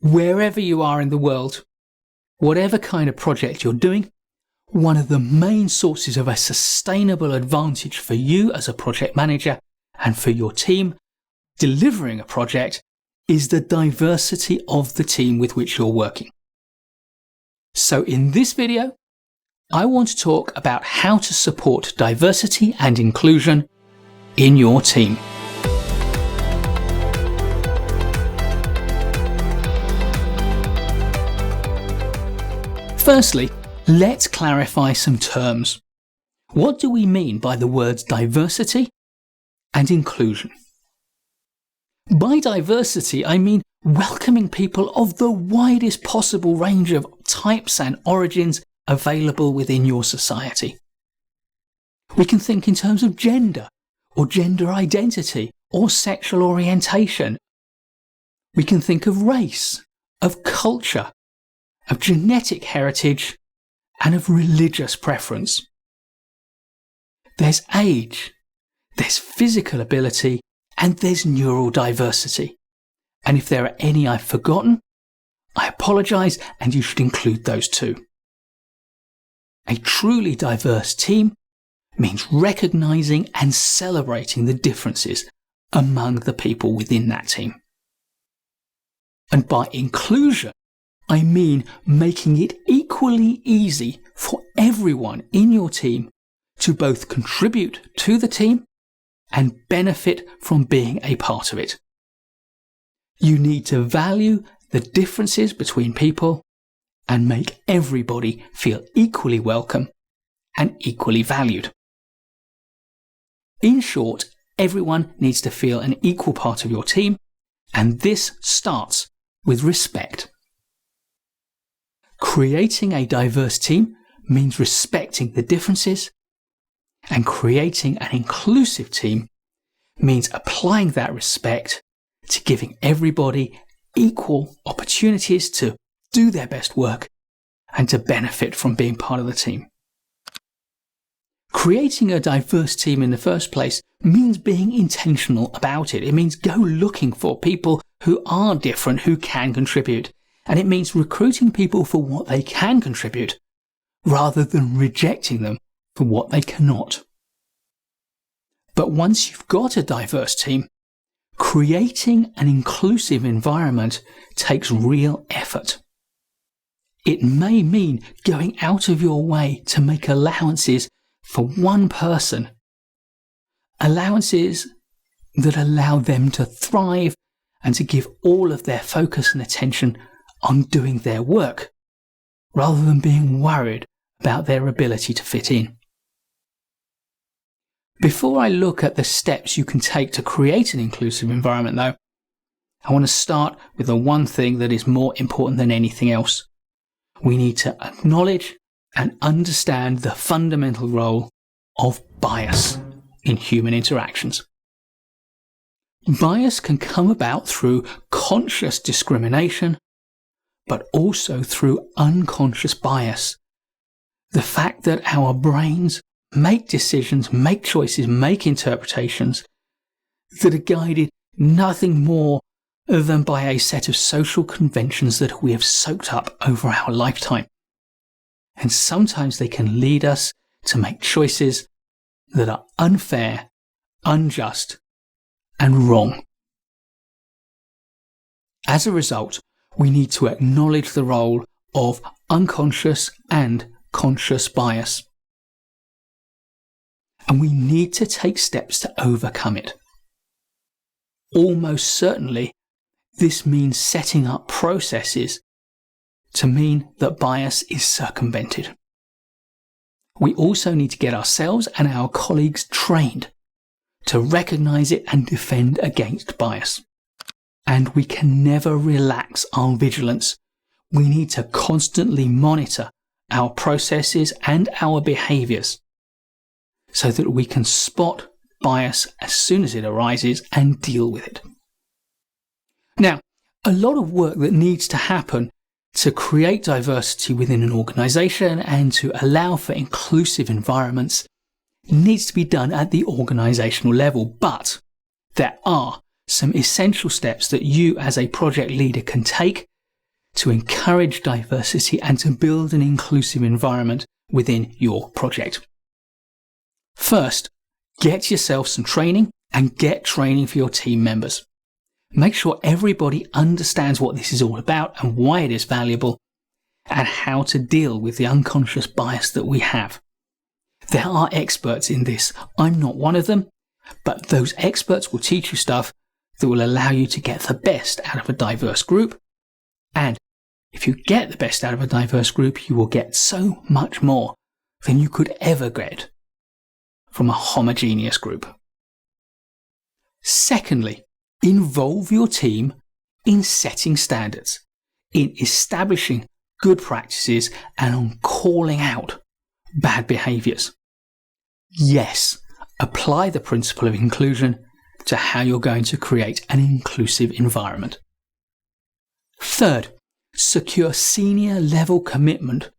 Wherever you are in the world, whatever kind of project you're doing, one of the main sources of a sustainable advantage for you as a project manager and for your team delivering a project is the diversity of the team with which you're working. So in this video, I want to talk about how to support diversity and inclusion in your team. Firstly, let's clarify some terms. What do we mean by the words diversity and inclusion? By diversity, I mean welcoming people of the widest possible range of types and origins available within your society. We can think in terms of gender, or gender identity, or sexual orientation. We can think of race, of culture, of genetic heritage, and of religious preference. There's age, there's physical ability, and there's neuro-diversity. And if there are any I've forgotten, I apologise, and you should include those too. A truly diverse team means recognising and celebrating the differences among the people within that team. And by inclusion, I mean making it equally easy for everyone in your team to both contribute to the team and benefit from being a part of it. You need to value the differences between people and make everybody feel equally welcome and equally valued. In short, everyone needs to feel an equal part of your team, and this starts with respect. Creating a diverse team means respecting the differences, and creating an inclusive team means applying that respect to giving everybody equal opportunities to do their best work and to benefit from being part of the team. Creating a diverse team in the first place means being intentional about it. It means go looking for people who are different, who can contribute. And it means recruiting people for what they can contribute, rather than rejecting them for what they cannot. But once you've got a diverse team, creating an inclusive environment takes real effort. It may mean going out of your way to make allowances for one person, allowances that allow them to thrive and to give all of their focus and attention on doing their work, rather than being worried about their ability to fit in. Before I look at the steps you can take to create an inclusive environment, though, I want to start with the one thing that is more important than anything else. We need to acknowledge and understand the fundamental role of bias in human interactions. Bias can come about through conscious discrimination, but also through unconscious bias. The fact that our brains make decisions, make choices, make interpretations that are guided nothing more than by a set of social conventions that we have soaked up over our lifetime. And sometimes they can lead us to make choices that are unfair, unjust, and wrong. As a result, we need to acknowledge the role of unconscious and conscious bias. And we need to take steps to overcome it. Almost certainly, this means setting up processes to mean that bias is circumvented. We also need to get ourselves and our colleagues trained to recognize it and defend against bias. And we can never relax our vigilance. We need to constantly monitor our processes and our behaviours so that we can spot bias as soon as it arises and deal with it. Now, a lot of work that needs to happen to create diversity within an organisation and to allow for inclusive environments needs to be done at the organisational level, but there are some essential steps that you as a project leader can take to encourage diversity and to build an inclusive environment within your project. First, get yourself some training and get training for your team members. Make sure everybody understands what this is all about and why it is valuable and how to deal with the unconscious bias that we have. There are experts in this. I'm not one of them, but those experts will teach you stuff that will allow you to get the best out of a diverse group. And if you get the best out of a diverse group, you will get so much more than you could ever get from a homogeneous group. Secondly, involve your team in setting standards, in establishing good practices, and on calling out bad behaviours. Yes, apply the principle of inclusion to how you're going to create an inclusive environment. Third, secure senior level commitment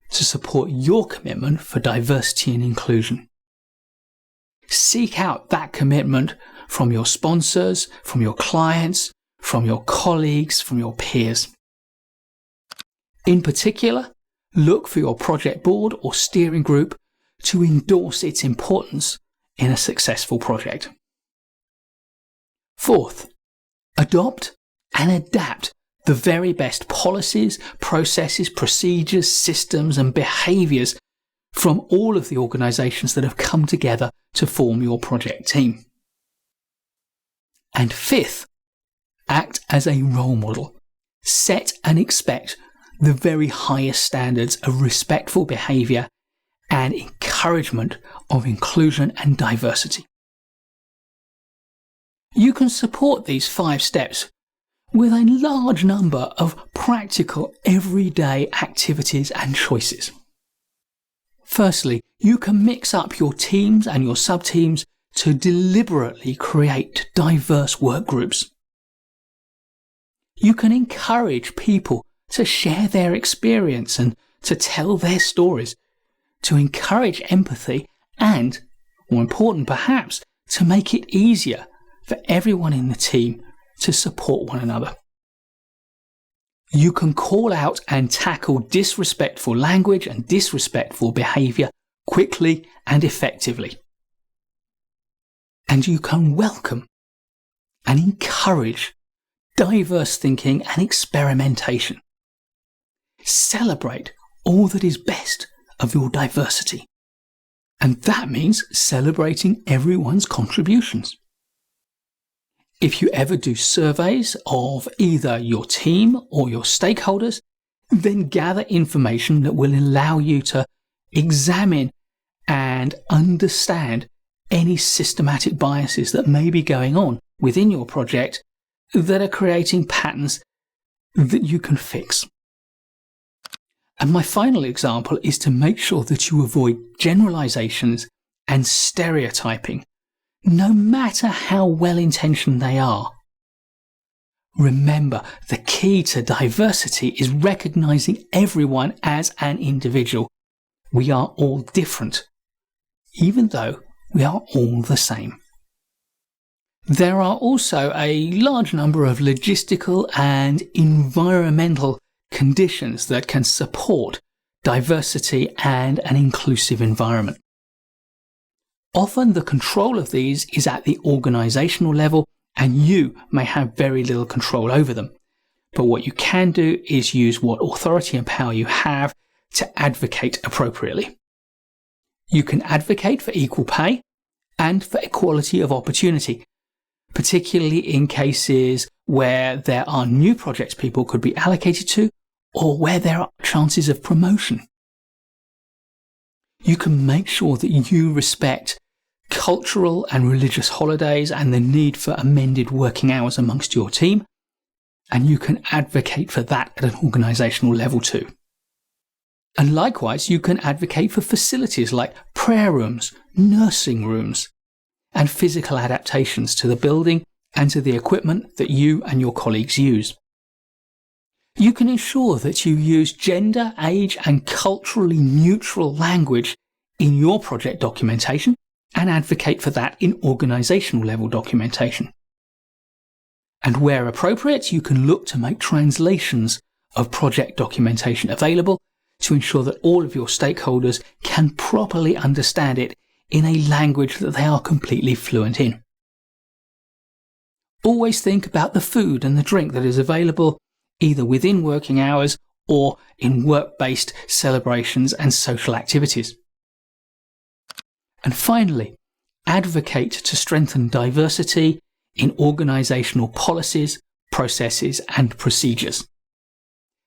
to support your commitment for diversity and inclusion. Seek out that commitment from your sponsors, from your clients, from your colleagues, from your peers. In particular, look for your project board or steering group to endorse its importance in a successful project. Fourth, adopt and adapt the very best policies, processes, procedures, systems, and behaviours from all of the organisations that have come together to form your project team. And fifth, act as a role model. Set and expect the very highest standards of respectful behaviour and encouragement of inclusion and diversity. You can support these 5 steps with a large number of practical everyday activities and choices. Firstly, you can mix up your teams and your sub-teams to deliberately create diverse work groups. You can encourage people to share their experience and to tell their stories, to encourage empathy and, more important perhaps, to make it easier for everyone in the team to support one another. You can call out and tackle disrespectful language and disrespectful behaviour quickly and effectively. And you can welcome and encourage diverse thinking and experimentation. Celebrate all that is best of your diversity. And that means celebrating everyone's contributions. If you ever do surveys of either your team or your stakeholders, then gather information that will allow you to examine and understand any systematic biases that may be going on within your project that are creating patterns that you can fix. And my final example is to make sure that you avoid generalizations and stereotyping, no matter how well-intentioned they are. Remember, the key to diversity is recognizing everyone as an individual. We are all different, even though we are all the same. There are also a large number of logistical and environmental conditions that can support diversity and an inclusive environment. Often the control of these is at the organisational level and you may have very little control over them. But what you can do is use what authority and power you have to advocate appropriately. You can advocate for equal pay and for equality of opportunity, particularly in cases where there are new projects people could be allocated to or where there are chances of promotion. You can make sure that you respect cultural and religious holidays and the need for amended working hours amongst your team, and you can advocate for that at an organisational level too. And likewise, you can advocate for facilities like prayer rooms, nursing rooms, and physical adaptations to the building and to the equipment that you and your colleagues use. You can ensure that you use gender, age, and culturally neutral language in your project documentation and advocate for that in organisational level documentation. And where appropriate, you can look to make translations of project documentation available to ensure that all of your stakeholders can properly understand it in a language that they are completely fluent in. Always think about the food and the drink that is available either within working hours or in work-based celebrations and social activities. And finally, advocate to strengthen diversity in organisational policies, processes and procedures.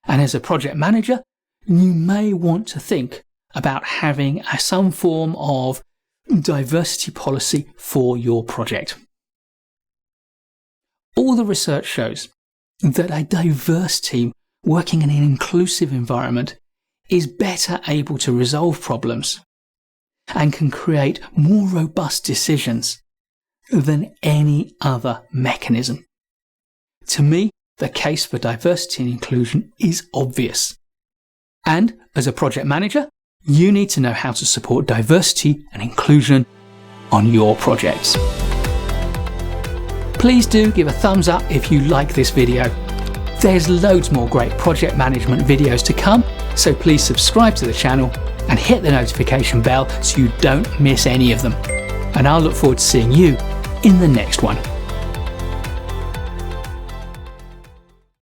And as a project manager, you may want to think about having some form of diversity policy for your project. All the research shows that a diverse team working in an inclusive environment is better able to resolve problems and can create more robust decisions than any other mechanism. To me, the case for diversity and inclusion is obvious. And as a project manager, you need to know how to support diversity and inclusion on your projects. Please do give a thumbs up if you like this video. There's loads more great project management videos to come, so please subscribe to the channel and hit the notification bell so you don't miss any of them. And I'll look forward to seeing you in the next one.